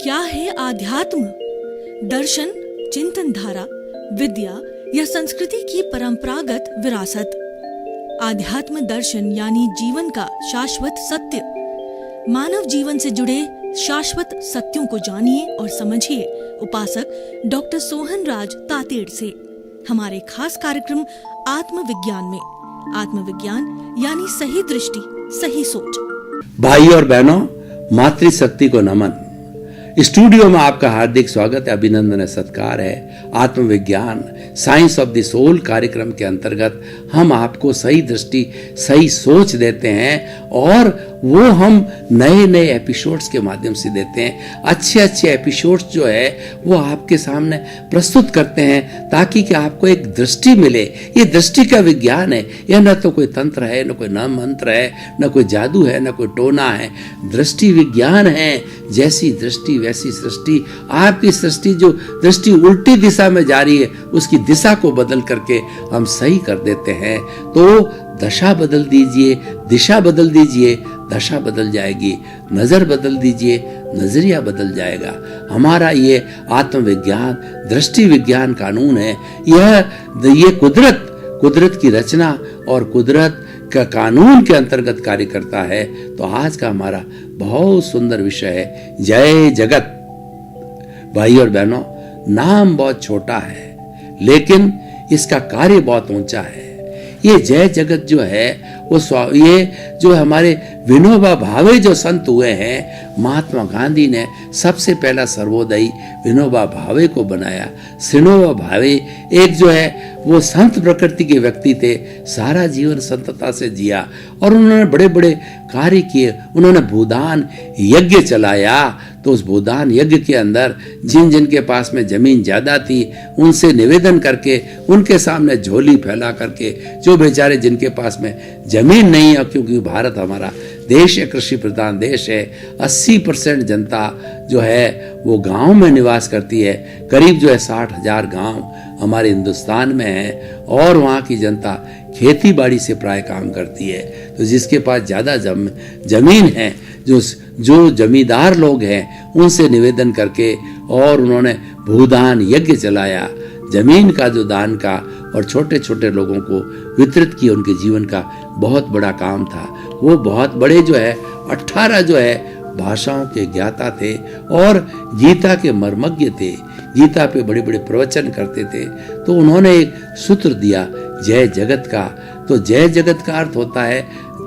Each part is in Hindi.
क्या है आध्यात्म? दर्शन, चिंतन धारा, विद्या या संस्कृति की परंपरागत विरासत। आध्यात्म दर्शन यानी जीवन का शाश्वत सत्य। मानव जीवन से जुड़े शाश्वत सत्यों को जानिए और समझिए उपासक डॉक्टर सोहन राज तातेड़ से हमारे खास कार्यक्रम आत्मविज्ञान में। आत्मविज्ञान यानी सही दृष्टि, सही सोच। भाई और बहनों, मातृशक्ति को नमन। स्टूडियो में आपका हार्दिक स्वागत है, अभिनंदन है, सत्कार है। आत्मविज्ञान साइंस ऑफ द सोल कार्यक्रम के अंतर्गत हम आपको सही दृष्टि, सही सोच देते हैं और वो हम नए नए एपिसोड्स के माध्यम से देते हैं। अच्छे अच्छे एपिसोड्स जो है वो आपके सामने प्रस्तुत करते हैं ताकि कि आपको एक दृष्टि मिले। ये दृष्टि का विज्ञान है, यह न तो कोई तंत्र है, न कोई न मंत्र है, न कोई जादू है, न कोई टोना है। दृष्टि विज्ञान है। जैसी दृष्टि वैसी सृष्टि। आपकी सृष्टि जो दृष्टि उल्टी दिशा में जा रही है उसकी दिशा को बदल करके हम सही कर देते हैं। तो दशा बदल दीजिए, दिशा बदल दीजिए, दशा बदल जाएगी। नजर बदल दीजिए, नजरिया बदल जाएगा। हमारा ये आत्मविज्ञान दृष्टि विज्ञान कानून है। ये कुदरत की रचना और कुदरत का कानून के अंतर्गत कार्य करता है। तो आज का हमारा बहुत सुंदर विषय है जय जगत। भाई और बहनों, नाम बहुत छोटा है लेकिन इसका कार्य बहुत ऊंचा है। ये जय जगत जो है ये जो हमारे विनोबा भावे जो संत हुए हैं, महात्मा गांधी ने सबसे पहला सर्वोदयी विनोबा भावे को बनाया। विनोबा भावे एक जो है वो संत प्रकृति के व्यक्ति थे। सारा जीवन संतता से जिया और उन्होंने बड़े बड़े कार्य किए। उन्होंने भूदान यज्ञ चलाया। तो उस भूदान यज्ञ के अंदर जिन जिन के पास में जमीन ज्यादा थी उनसे निवेदन करके, उनके सामने झोली फैला करके, जो बेचारे जिनके पास में जमीन नहीं है, क्योंकि भारत हमारा देश है, कृषि प्रधान देश है, 80% जनता जो है वो गांव में निवास करती है। करीब जो है 60,000 गांव हमारे हिंदुस्तान में है और वहाँ की जनता खेती बाड़ी से प्राय काम करती है। तो जिसके पास ज़्यादा जमीन है, जो जमींदार लोग हैं, उनसे निवेदन करके और उन्होंने भूदान यज्ञ चलाया। जमीन का जो दान का और छोटे छोटे लोगों को वितरित किया, उनके जीवन का बहुत बड़ा काम था। वो बहुत बड़े जो है 18 जो है भाषाओं के ज्ञाता थे और गीता के मर्मज्ञ थे। गीता पे बड़े बड़े प्रवचन करते थे। तो उन्होंने एक सूत्र दिया जय जगत का। तो जय जगत का अर्थ होता है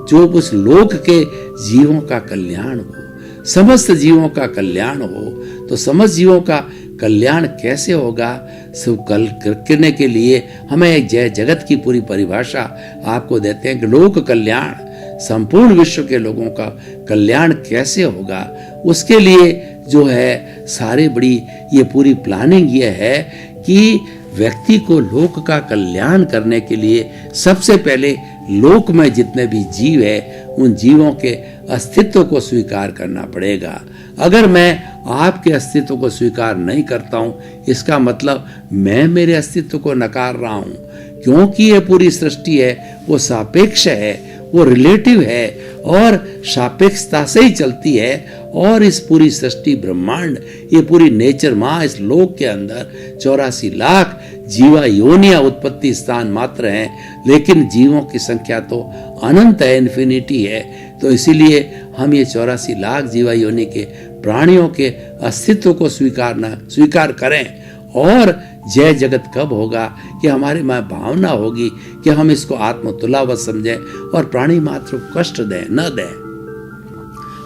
जो उस लोक के जीवों का कल्याण हो, समस्त जीवों का कल्याण हो। तो समस्त जीवों का कल्याण कैसे होगा, सब कल करने के लिए हमें एक जय जगत की पूरी परिभाषा आपको देते हैं कि लोक कल्याण, संपूर्ण विश्व के लोगों का कल्याण कैसे होगा। उसके लिए जो है सारे बड़ी ये पूरी प्लानिंग ये है कि व्यक्ति को लोक का कल्याण करने के लिए सबसे पहले लोक में जितने भी जीव है उन जीवों के अस्तित्व को स्वीकार करना पड़ेगा। अगर मैं आपके अस्तित्व को स्वीकार नहीं करता हूं, इसका मतलब मैं मेरे अस्तित्व को नकार रहा हूं। क्योंकि ये पूरी सृष्टि है वो सापेक्ष है, वो रिलेटिव है और सापेक्षता से ही चलती है। और इस पूरी सृष्टि ब्रह्मांड, ये पूरी नेचर माँ, इस लोक के अंदर 84 लाख जीवा योनिया उत्पत्ति स्थान मात्र हैं, लेकिन जीवों की संख्या तो अनंत है, इन्फिनिटी है। तो इसीलिए हम ये 84 लाख जीवा योनि के प्राणियों के अस्तित्व को स्वीकार करें। और जय जगत कब होगा कि हमारे में भावना होगी कि हम इसको आत्मतुलावत समझें और प्राणी मात्र को कष्ट दें न दें।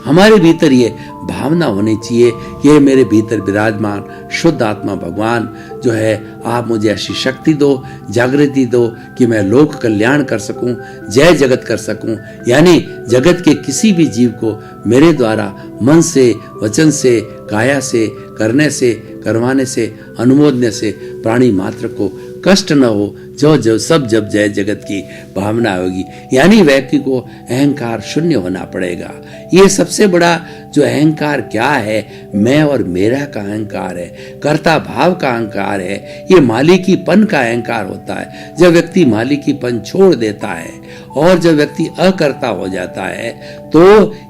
हमारे भीतर ये भावना होनी चाहिए, ये मेरे भीतर विराजमान शुद्ध आत्मा भगवान जो है, आप मुझे ऐसी शक्ति दो, जागृति दो कि मैं लोक कल्याण कर सकूं, जय जगत कर सकूं। यानी जगत के किसी भी जीव को मेरे द्वारा मन से, वचन से, काया से, करने से, करवाने से, अनुमोदने से प्राणी मात्र को कष्ट न हो, जो सब जब जय जगत की भावना होगी, यानी व्यक्ति को अहंकार शून्य होना पड़ेगा। ये सबसे बड़ा जो अहंकार क्या है, मैं और मेरा का अहंकार है, कर्ता भाव का अहंकार है, ये मालिकीपन का अहंकार होता है। जब व्यक्ति मालिकीपन छोड़ देता है और जब व्यक्ति अकर्ता हो जाता है तो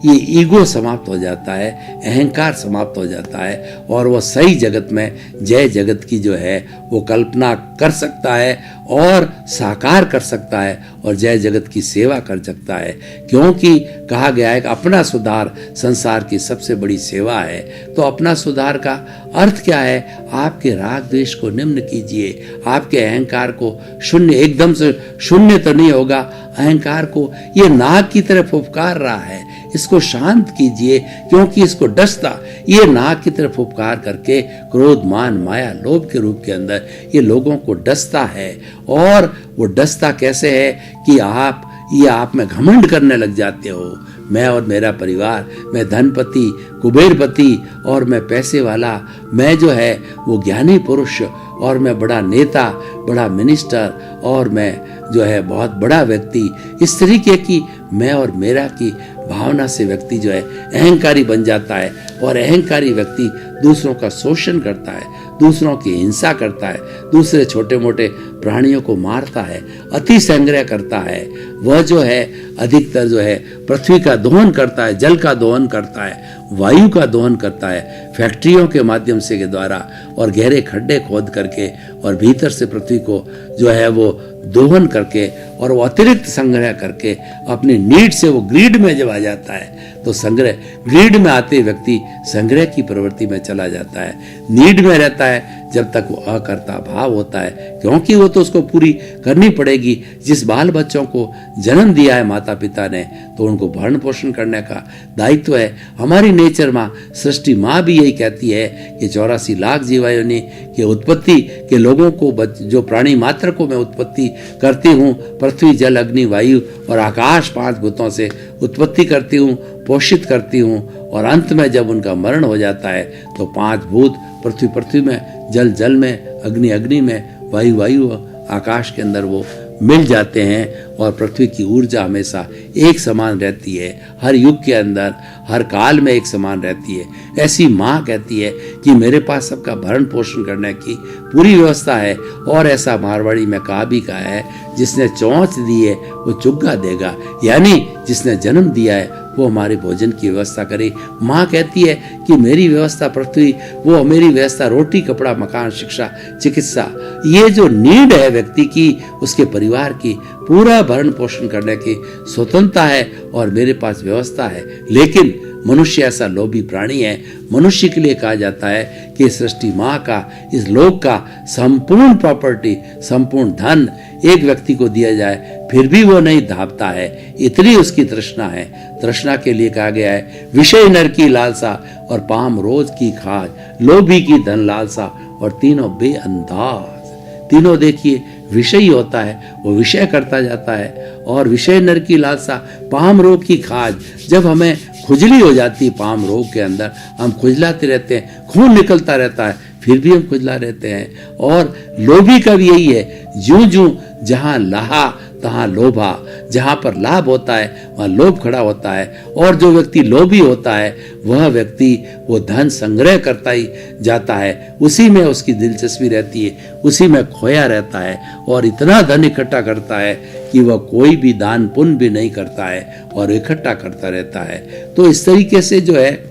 ये ईगो समाप्त हो जाता है, अहंकार समाप्त हो जाता है और वो सही जगत में जय जगत की जो है वो कल्पना कर सकता है और साकार कर सकता है और जय जगत की सेवा कर सकता है। क्योंकि कहा गया है कि अपना सुधार संसार की सबसे बड़ी सेवा है। तो अपना सुधार का अर्थ क्या है? आपके राग द्वेष को निम्न कीजिए, आपके अहंकार को शून्य, एकदम से शून्य तो नहीं होगा, अहंकार को ये नाग की तरह फुफकार रहा है, इसको शांत कीजिए क्योंकि इसको डसता, ये नाग की तरफ उपकार करके क्रोध मान माया लोभ के रूप के अंदर ये लोगों को डसता है। और वो डसता कैसे है कि आप में घमंड करने लग जाते हो, मैं और मेरा परिवार, मैं धनपति कुबेरपति और मैं पैसे वाला, मैं जो है वो ज्ञानी पुरुष और मैं बड़ा नेता, बड़ा मिनिस्टर और मैं जो है बहुत बड़ा व्यक्ति, इस तरीके की मैं और मेरा की भावना से व्यक्ति जो है अहंकारी बन जाता है। और अहंकारी व्यक्ति दूसरों का शोषण करता है, दूसरों की हिंसा करता है, दूसरे छोटे मोटे प्राणियों को मारता है, अति संग्रह करता है, वह जो है अधिकतर जो है पृथ्वी का दोहन करता है, जल का दोहन करता है, वायु का दोहन करता है, फैक्ट्रियों के माध्यम से के द्वारा और गहरे खड्डे खोद करके और भीतर से पृथ्वी को जो है वो दोहन करके और वो अतिरिक्त संग्रह करके अपनी नीड से वो ग्रीड में जब आ जाता है तो संग्रह, ग्रीड में आते व्यक्ति संग्रह की प्रवृत्ति में चला जाता है, नीड में रहता है जब तक वो अकर्ता भाव होता है, क्योंकि वो तो उसको पूरी करनी पड़ेगी। जिस बाल बच्चों को जन्म दिया है माता पिता ने तो उनको भरण पोषण करने का दायित्व है। हमारी नेचर माँ, सृष्टि माँ भी यही कहती है कि 84 लाख जीवायोनि के उत्पत्ति के लोगों को जो प्राणी मात्र को मैं उत्पत्ति करती हूँ, पृथ्वी जल अग्नि वायु और आकाश 5 भूतों से उत्पत्ति करती हूँ, पोषित करती हूँ और अंत में जब उनका मरण हो जाता है तो 5 भूत पृथ्वी में, जल जल में, अग्नि अग्नि में, वायु वायु आकाश के अंदर वो मिल जाते हैं और पृथ्वी की ऊर्जा हमेशा एक समान रहती है, हर युग के अंदर हर काल में एक समान रहती है। ऐसी माँ कहती है कि मेरे पास सबका भरण पोषण करने की पूरी व्यवस्था है। और ऐसा मारवाड़ी में कहा भी कहा है, जिसने चोंच दी है वो चुग्गा देगा, यानी जिसने जन्म दिया है वो हमारे भोजन की व्यवस्था करे। माँ कहती है कि मेरी व्यवस्था पृथ्वी, वो मेरी व्यवस्था रोटी कपड़ा मकान शिक्षा चिकित्सा, ये जो नीड है व्यक्ति की, उसके परिवार की पूरा भरण पोषण करने की स्वतंत्रता है और मेरे पास व्यवस्था है। लेकिन मनुष्य ऐसा लोभी प्राणी है। मनुष्य के लिए कहा जाता है कि सृष्टि माँ का, इस लोक का संपूर्ण प्रॉपर्टी, संपूर्ण धन एक व्यक्ति को दिया जाए फिर भी वो नहीं धापता है, इतनी उसकी तृष्णा है। तृष्णा के लिए कहा गया है, विषय नर की लालसा और पाम रोज की खाज, लोभी की धन लालसा और तीनों बेअंदाज। तीनों देखिए विषय होता है, वो विषय करता जाता है। और विषय नर की लालसा, पाम रोग की खाज, जब हमें खुजली हो जाती है पाम रोग के अंदर, हम खुजलाते रहते हैं, खून निकलता रहता है फिर भी हम खुजला रहते हैं। और लोभी का भी यही है, ज्यों ज्यों जहां लहा तहां लोभा, जहां पर लाभ होता है वहां लोभ खड़ा होता है। और जो व्यक्ति लोभी होता है वह व्यक्ति वो धन संग्रह करता ही जाता है, उसी में उसकी दिलचस्पी रहती है, उसी में खोया रहता है और इतना धन इकट्ठा करता है कि वह कोई भी दान पुण्य भी नहीं करता है और इकट्ठा करता रहता है। तो इस तरीके से जो है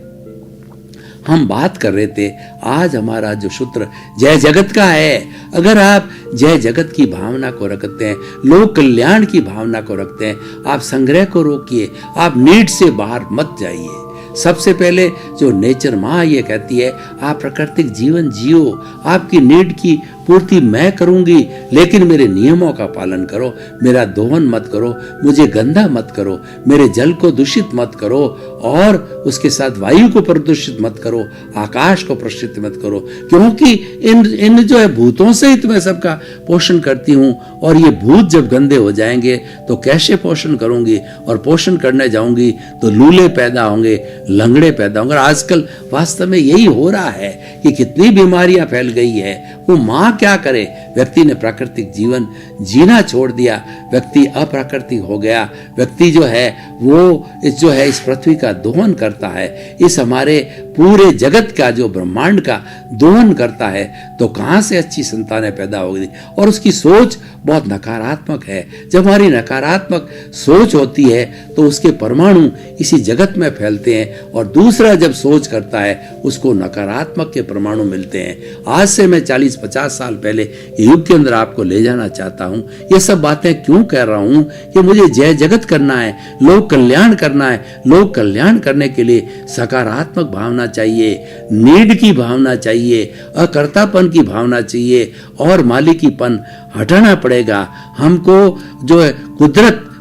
हम बात कर रहे थे, आज हमारा जो सूत्र जय जगत का है। अगर आप जय जगत की भावना को रखते हैं, लोक कल्याण की भावना को रखते हैं, आप संग्रह को रोकिए, आप नीड से बाहर मत जाइए। सबसे पहले जो नेचर माँ ये कहती है, आप प्राकृतिक जीवन जियो, आपकी नीड की पूर्ति मैं करूंगी, लेकिन मेरे नियमों का पालन करो, मेरा दोहन मत करो, मुझे गंदा मत करो, मेरे जल को दूषित मत करो और उसके साथ वायु को प्रदूषित मत करो, आकाश को प्रदूषित मत करो, क्योंकि इन जो है भूतों से ही तुम्हें सबका पोषण करती हूँ। और ये भूत जब गंदे हो जाएंगे तो कैसे पोषण करूंगी, और पोषण करने जाऊंगी तो लूले पैदा होंगे, लंगड़े पैदा होंगे। आजकल वास्तव में यही हो रहा है कि कितनी बीमारियां फैल गई है, वो माँ क्या करे, व्यक्ति ने प्राकृतिक जीवन जीना छोड़ दिया, व्यक्ति अप्राकृतिक हो गया, व्यक्ति जो है वो इस पृथ्वी का दोहन करता है, इस हमारे पूरे जगत का जो ब्रह्मांड का दोहन करता है, तो कहाँ से अच्छी संतानें पैदा होगी। और उसकी सोच बहुत नकारात्मक है। जब हमारी नकारात्मक सोच होती है तो उसके परमाणु इसी जगत में फैलते हैं, और दूसरा जब सोच करता है उसको नकारात्मक के परमाणु मिलते हैं। आज से मैं 40-50 साल पहले युग के अंदर आपको ले जाना चाहता हूँ। ये सब बातें क्यों कह रहा हूँ कि मुझे जय जगत करना है, लोक कल्याण करना है। लोक कल्याण करने के लिए सकारात्मक भावना चाहिए, नीड की भावना चाहिए, अकर्तापन की भावना चाहिए, और मालिकीपन हटाना पड़ेगा। हमको जो है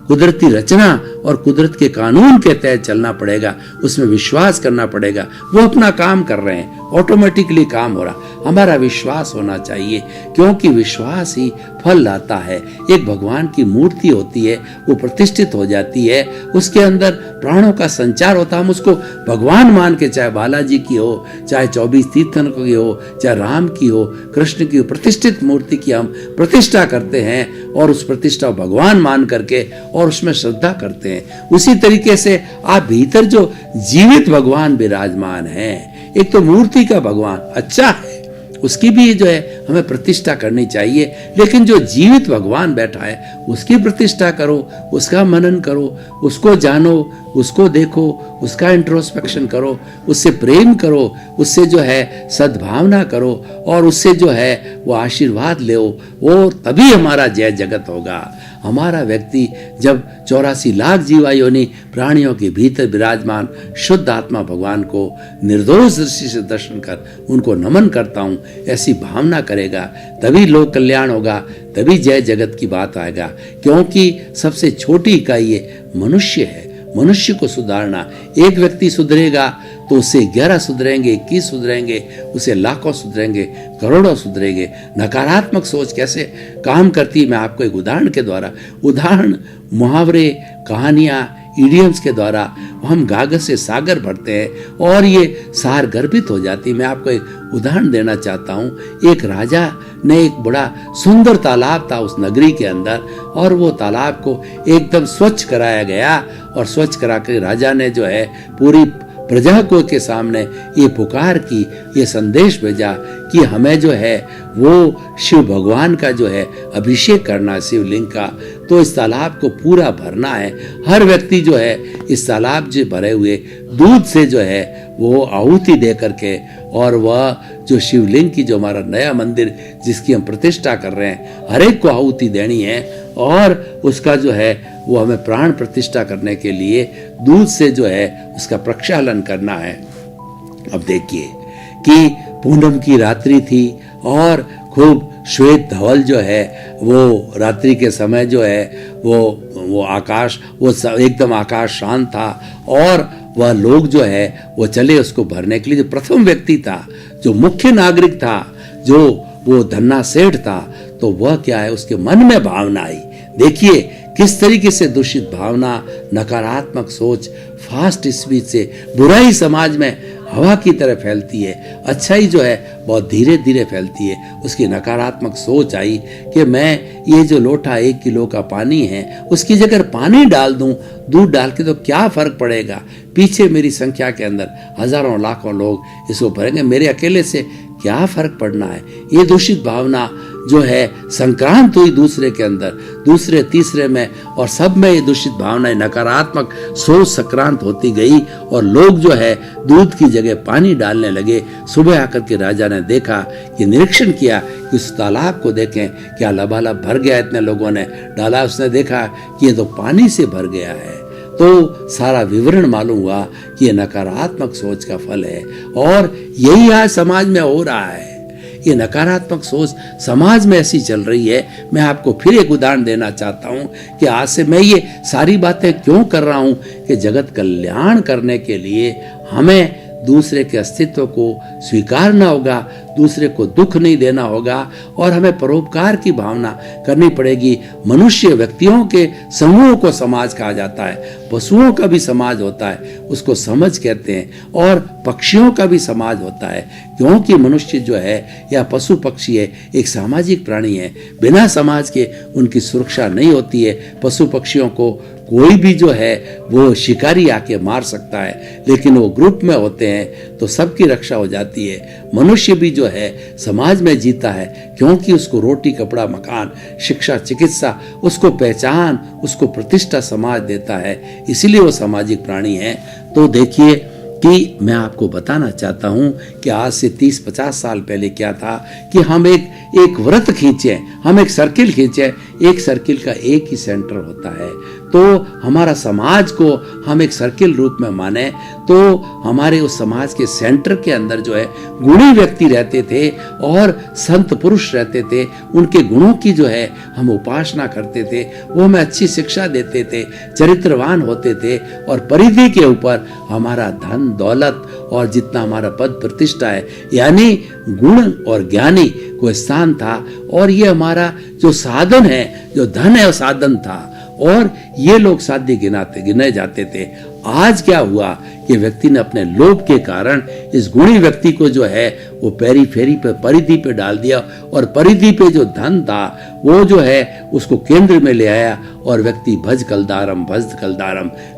कुदरती रचना और कुदरत के कानून के तहत चलना पड़ेगा, उसमें विश्वास करना पड़ेगा। वो अपना काम कर रहे हैं, ऑटोमेटिकली काम हो रहा। हमारा विश्वास होना चाहिए, क्योंकि विश्वास ही फल लाता है। एक भगवान की मूर्ति होती है, वो प्रतिष्ठित हो जाती है, उसके अंदर प्राणों का संचार होता है। हम उसको भगवान मान के, चाहे बालाजी की हो, चाहे 24 तीर्थंकरों की हो, चाहे राम की हो, कृष्ण की हो, प्रतिष्ठित मूर्ति की हम प्रतिष्ठा करते हैं, और उस प्रतिष्ठा भगवान मान करके और उसमें श्रद्धा करते हैं। उसी तरीके से आप भीतर जो जीवित भगवान विराजमान हैं, एक तो मूर्ति का भगवान अच्छा है, उसकी भी जो है हमें प्रतिष्ठा करनी चाहिए, लेकिन जो जीवित भगवान बैठा है उसकी प्रतिष्ठा करो, उसका मनन करो, उसको जानो, उसको देखो, उसका इंट्रोस्पेक्शन करो, उससे प्रेम करो, उससे जो है सद्भावना करो, और उससे जो है वो आशीर्वाद लो। वो तभी हमारा जय जगत होगा। हमारा व्यक्ति जब 84 लाख जीवा योनि प्राणियों के भीतर विराजमान शुद्ध आत्मा भगवान को निर्दोष दृष्टि से दर्शन कर उनको नमन करता हूँ, ऐसी भावना करेगा, तभी लोक कल्याण होगा, तभी जय जगत की बात आएगा। क्योंकि सबसे छोटी इकाई ये मनुष्य है। मनुष्य को सुधारना, एक व्यक्ति सुधरेगा तो उससे 11 सुधरेंगे, 21 सुधरेंगे, उसे लाखों सुधरेंगे, करोड़ों सुधरेंगे। नकारात्मक सोच कैसे काम करती है, मैं आपको एक उदाहरण के द्वारा, उदाहरण, मुहावरे, कहानियां, इडियम्स के द्वारा हम गागर से सागर भरते हैं और ये सार गर्भित हो जाती है। मैं आपको एक उदाहरण देना चाहता हूँ। एक राजा ने एक बड़ा सुंदर तालाब था उस नगरी के अंदर, और वो तालाब को एकदम स्वच्छ कराया गया, और स्वच्छ करा के राजा ने जो है पूरी प्रजा को के सामने ये पुकार की, ये संदेश भेजा कि हमें जो है वो शिव भगवान का जो है अभिषेक करना, शिवलिंग का, तो इस तालाब को पूरा भरना है। हर व्यक्ति जो है इस तालाब से भरे हुए दूध से जो है वो आहुति दे करके, और वह जो शिवलिंग की जो हमारा नया मंदिर जिसकी हम प्रतिष्ठा कर रहे हैं, हर एक को आहुति देनी है, और उसका जो है वो हमें प्राण प्रतिष्ठा करने के लिए दूध से जो है उसका प्रक्षालन करना है। अब देखिए कि पूनम की रात्रि थी, और खूब श्वेत धवल जो है वो रात्रि के समय जो है वो आकाश, वो एकदम आकाश शांत था, और वह लोग जो है वो चले उसको भरने के लिए। जो प्रथम व्यक्ति था, जो मुख्य नागरिक था, जो वो धन्ना सेठ था, तो वह क्या है, उसके मन में भावना आई। देखिए किस तरीके से दूषित भावना, नकारात्मक सोच, फास्ट स्पीच से बुराई समाज में हवा की तरह फैलती है, अच्छाई जो है बहुत धीरे धीरे फैलती है। उसकी नकारात्मक सोच आई कि मैं ये जो लोटा 1 किलो का पानी है, उसकी जगह पानी डाल दूं, दूध डाल के, तो क्या फर्क पड़ेगा, पीछे मेरी संख्या के अंदर हजारों लाखों लोग इसको भरेंगे, मेरे अकेले से क्या फर्क पड़ना है। ये दूषित भावना जो है संक्रांत हुई दूसरे के अंदर, दूसरे तीसरे में, और सब में ये दूषित भावना, नकारात्मक सोच संक्रांत होती गई, और लोग जो है दूध की जगह पानी डालने लगे। सुबह आकर के राजा ने देखा, कि निरीक्षण किया कि उस तालाब को देखें क्या लबालब भर गया, इतने लोगों ने डाला। उसने देखा कि ये तो पानी से भर गया है, तो सारा विवरण मालूम हुआ कि ये नकारात्मक सोच का फल है, और यही आज समाज में हो रहा है। ये नकारात्मक सोच समाज में ऐसी चल रही है। मैं आपको फिर एक उदाहरण देना चाहता हूँ कि आज से मैं ये सारी बातें क्यों कर रहा हूँ, कि जगत कल्याण करने के लिए हमें दूसरे के अस्तित्व को स्वीकारना होगा, दूसरे को दुख नहीं देना होगा और हमें परोपकार की भावना करनी पड़ेगी। मनुष्य व्यक्तियों के समूह को समाज कहा जाता है, पशुओं का भी समाज होता है, उसको समझ कहते हैं, और पक्षियों का भी समाज होता है, क्योंकि मनुष्य जो है या पशु पक्षी है एक सामाजिक प्राणी है। बिना समाज के उनकी सुरक्षा नहीं होती है। पशु पक्षियों को कोई भी जो है वो शिकारी आके मार सकता है, लेकिन वो ग्रुप में होते हैं तो सबकी रक्षा हो जाती है। मनुष्य भी जो है समाज में जीता है, क्योंकि उसको रोटी कपड़ा मकान शिक्षा चिकित्सा उसको पहचान उसको प्रतिष्ठा समाज देता है, इसीलिए वो सामाजिक प्राणी है। तो देखिए कि मैं आपको बताना चाहता हूं कि आज से 30-50 साल पहले क्या था कि हम एक व्रत खींचे, हम एक सर्किल खींचे, एक सर्किल का एक ही सेंटर होता है। तो हमारा समाज को हम एक सर्किल रूप में माने तो हमारे उस समाज के सेंटर के अंदर जो है गुणी व्यक्ति रहते थे और संत पुरुष रहते थे। उनके गुणों की जो है हम उपासना करते थे, वो हमें अच्छी शिक्षा देते थे, चरित्रवान होते थे, और परिधि के ऊपर हमारा धन दौलत और जितना हमारा पद प्रतिष्ठा है यानी गुण और ज्ञानी को स्थान था। और ये हमारा जो साधन है, जो धन है वो साधन था, और ये लोग साध्य गिने जाते थे। आज क्या हुआ कि व्यक्ति ने अपने लोभ के कारण इस गुणी व्यक्ति को जो है वो पेरीफेरी पे परिधि पे डाल दिया, और परिधि पे जो धन था वो जो है उसको केंद्र में ले आया, और व्यक्ति भज कलदारम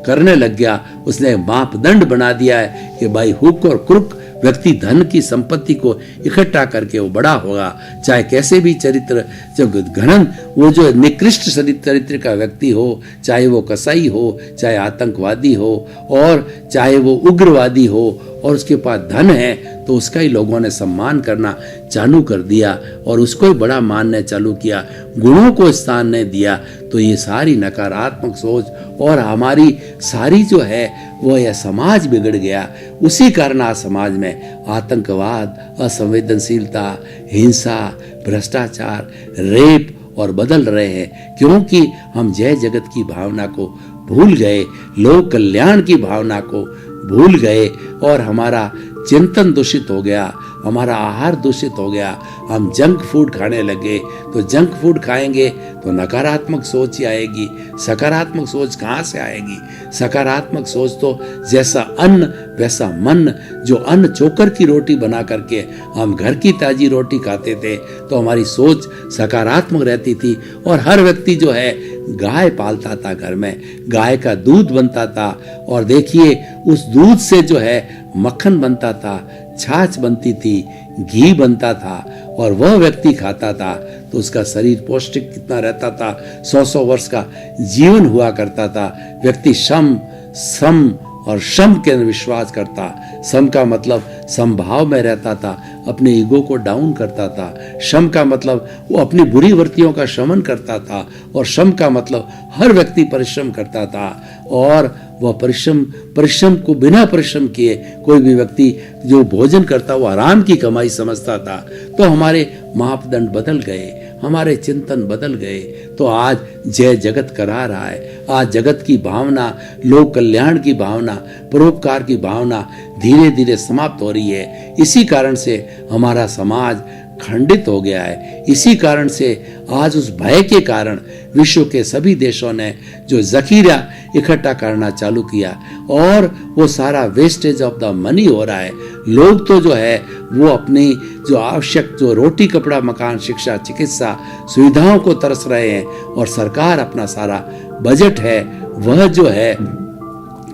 करने लग गया। उसने मापदंड बना दिया है कि भाई हुक और क्रुक व्यक्ति धन की संपत्ति को इकट्ठा करके वो बड़ा होगा, चाहे कैसे भी चरित्र जब घनन वो जो निकृष्ट चरित्र का व्यक्ति हो, चाहे वो कसाई हो, चाहे आतंकवादी हो, और चाहे वो उग्रवादी हो, और उसके पास धन है तो उसका ही लोगों ने सम्मान करना चालू कर दिया और उसको ही बड़ा मानना चालू किया, गुणों को स्थान नहीं दिया। तो ये सारी नकारात्मक सोच और हमारी सारी जो है वो यह समाज बिगड़ गया। उसी कारण आज समाज में आतंकवाद, असंवेदनशीलता, हिंसा, भ्रष्टाचार, रेप और बदल रहे हैं, क्योंकि हम जय जगत की भावना को भूल गए, लोक कल्याण की भावना को भूल गए, और हमारा चिंतन दूषित हो गया, हमारा आहार दूषित हो गया। हम जंक फूड खाने लगे, तो जंक फूड खाएंगे तो नकारात्मक सोच ही आएगी, सकारात्मक सोच कहाँ से आएगी? सकारात्मक सोच तो जैसा अन्न वैसा मन। जो अन्न चोकर की रोटी बना करके हम घर की ताजी रोटी खाते थे तो हमारी सोच सकारात्मक रहती थी। और हर व्यक्ति जो है गाय पालता था, घर में गाय का दूध बनता था, और देखिए उस दूध से जो है मक्खन बनता था, छाछ बनती थी, घी बनता था, और वह व्यक्ति खाता था तो उसका शरीर पौष्टिक कितना रहता था, 100-100 वर्ष का जीवन हुआ करता था। व्यक्ति सम और श्रम के विश्वास करता। सम का मतलब समभाव में रहता था, अपने ईगो को डाउन करता था। श्रम का मतलब वो अपनी बुरी वृत्तियों का शमन करता था, और श्रम का मतलब हर व्यक्ति परिश्रम करता था, और वह परिश्रम को बिना परिश्रम किए कोई भी व्यक्ति जो भोजन करता वो आराम की कमाई समझता था। तो हमारे मापदंड बदल गए, हमारे चिंतन बदल गए। तो आज जय जगत करा रहा है। आज जगत की भावना, लोक कल्याण की भावना, परोपकार की भावना धीरे धीरे समाप्त हो रही है। इसी कारण से हमारा समाज खंडित हो गया है। इसी कारण से आज उस भय के कारण विश्व के सभी देशों ने जो जखीरा इकट्ठा करना चालू किया, और वो सारा वेस्टेज ऑफ द मनी हो रहा है। लोग तो जो है वो अपनी जो आवश्यक जो रोटी कपड़ा मकान शिक्षा चिकित्सा सुविधाओं को तरस रहे हैं, और सरकार अपना सारा बजट है वह जो है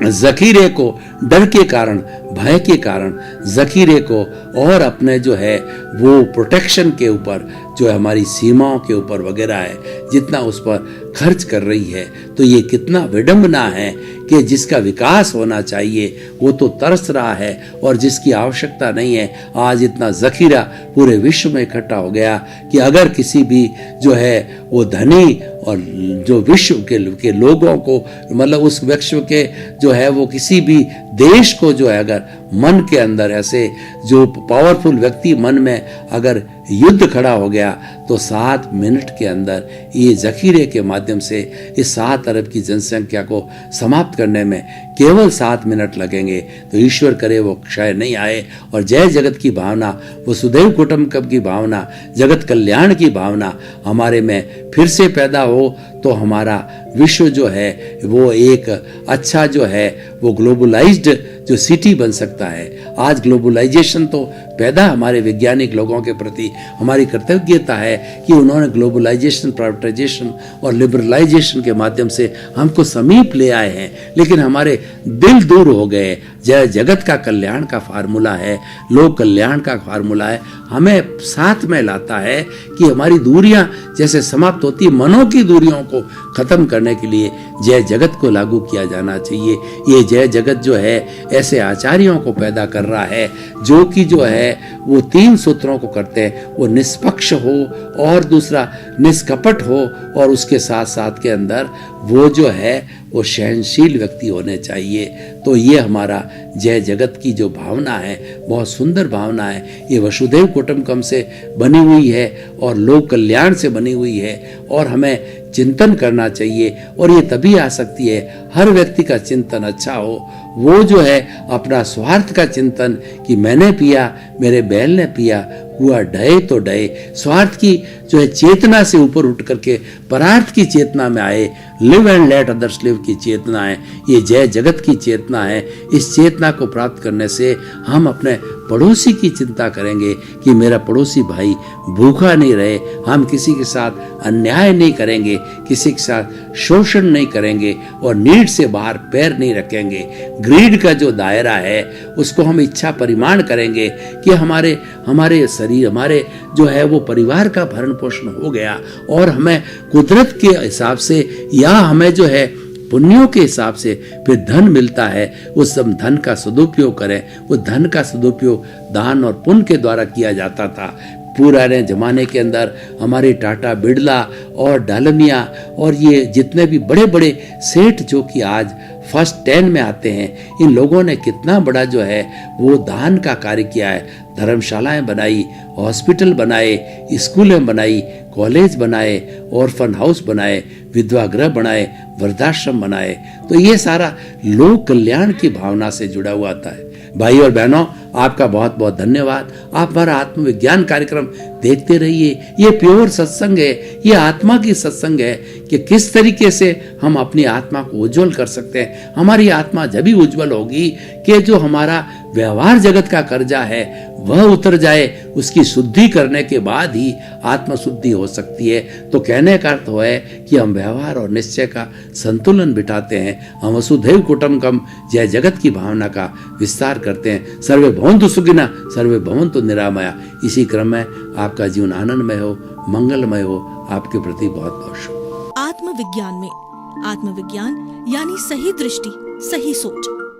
जखीरे को डर के कारण, भय के कारण जखीरे को और अपने जो है वो प्रोटेक्शन के ऊपर, जो हमारी सीमाओं के ऊपर वगैरह है, जितना उस पर खर्च कर रही है। तो ये कितना विडंबना है कि जिसका विकास होना चाहिए वो तो तरस रहा है, और जिसकी आवश्यकता नहीं है आज इतना जखीरा पूरे विश्व में इकट्ठा हो गया कि अगर किसी भी जो है वो धनी और जो विश्व के लोगों को, मतलब उस विश्व के जो है वो किसी भी देश को जो है अगर मन के अंदर ऐसे जो पावरफुल व्यक्ति मन में अगर युद्ध खड़ा हो गया तो 7 मिनट के अंदर ये जखीरे के माध्यम से इस 7 अरब की जनसंख्या को समाप्त करने में केवल 7 मिनट लगेंगे। तो ईश्वर करे वो क्षय नहीं आए और जय जगत की भावना, वसुधैव कुटुंबकम की भावना, जगत कल्याण की भावना हमारे में फिर से पैदा हो तो हमारा विश्व जो है वो एक अच्छा जो है वो ग्लोबलाइज्ड जो सिटी बन सकता है। आज ग्लोबलाइजेशन तो पैदा हमारे वैज्ञानिक लोगों के प्रति हमारी कृतज्ञता है कि उन्होंने ग्लोबलाइजेशन, प्राइवेटाइजेशन और लिबरलाइजेशन के माध्यम से हमको समीप ले आए हैं, लेकिन हमारे दिल दूर हो गए। जय जगत का कल्याण का फार्मूला है, लोक कल्याण का फार्मूला है, हमें साथ में लाता है कि हमारी दूरियां जैसे समाप्त होती, मनों की दूरियों को खत्म करने के लिए जय जगत को लागू किया जाना चाहिए। ये जय जगत जो है ऐसे आचार्यों को पैदा कर रहा है जो कि जो है वो 3 सूत्रों को करते हैं, वो निष्पक्ष हो और दूसरा निष्कपट हो और उसके साथ साथ के अंदर वो जो है वो सहनशील व्यक्ति होने चाहिए। तो ये हमारा जय जगत की जो भावना है बहुत सुंदर भावना है। ये वसुधैव कुटुंबकम से बनी हुई है और लोक कल्याण से बनी हुई है और हमें चिंतन करना चाहिए और ये तभी आ सकती है हर व्यक्ति का चिंतन अच्छा हो। वो जो है अपना स्वार्थ का चिंतन कि मैंने पिया, मेरे बैल ने पिया, हुआ डहे तो डहे, स्वार्थ की जो है चेतना से ऊपर उठ करके परार्थ की चेतना में आए, live and let others live की चेतना है, ये जय जगत की चेतना है। इस चेतना को प्राप्त करने से हम अपने पड़ोसी की चिंता करेंगे कि मेरा पड़ोसी भाई भूखा नहीं रहे, हम किसी के साथ अन्याय नहीं करेंगे, किसी के साथ शोषण नहीं करेंगे और नीड से बाहर पैर नहीं रखेंगे। ग्रीड का जो दायरा है उसको हम इच्छा परिमाण करेंगे कि हमारे शरीर, हमारे जो है वो परिवार का भरण पोषण हो गया और हमें कुदरत के हिसाब से या हमें जो है पुण्यों के हिसाब से फिर धन मिलता है, उस सब धन का सदुपयोग करें। वो धन का सदुपयोग दान और पुण्य के द्वारा किया जाता था। पुराने जमाने के अंदर हमारे टाटा, बिड़ला और डालमिया और ये जितने भी बड़े बड़े सेठ जो कि आज फर्स्ट 10 में आते हैं, इन लोगों ने कितना बड़ा जो है वो दान का कार्य किया है। धर्मशालाएं बनाई, हॉस्पिटल बनाए, स्कूलें बनाई, कॉलेज बनाए, ऑर्फन हाउस बनाए, विधवा गृह बनाए, वृद्धाश्रम बनाए। तो ये सारा लोक कल्याण की भावना से जुड़ा हुआ था। भाई और बहनों, आपका बहुत बहुत धन्यवाद। आप हमारा आत्मविज्ञान कार्यक्रम देखते रहिए। ये प्योर सत्संग है, ये आत्मा की सत्संग है कि किस तरीके से हम अपनी आत्मा को उज्जवल कर सकते हैं। हमारी आत्मा जब ही उज्जवल होगी कि जो हमारा व्यवहार जगत का कर्जा है वह उतर जाए, उसकी शुद्धि करने के बाद ही आत्म शुद्धि हो सकती है। तो कहने का अर्थ है कि हम व्यवहार और निश्चय का संतुलन बिठाते हैं, हम वसुधैव कुटुंबकम जय जगत की भावना का विस्तार करते हैं। सर्वे भवन्तु सुखिनः, सर्वे भवन्तु निरामया। इसी क्रम में आपका जीवन आनंदमय हो, मंगलमय हो। आपके प्रति बहुत बहुत शुभ। आत्मविज्ञान में आत्मविज्ञान यानी सही दृष्टि, सही सोच।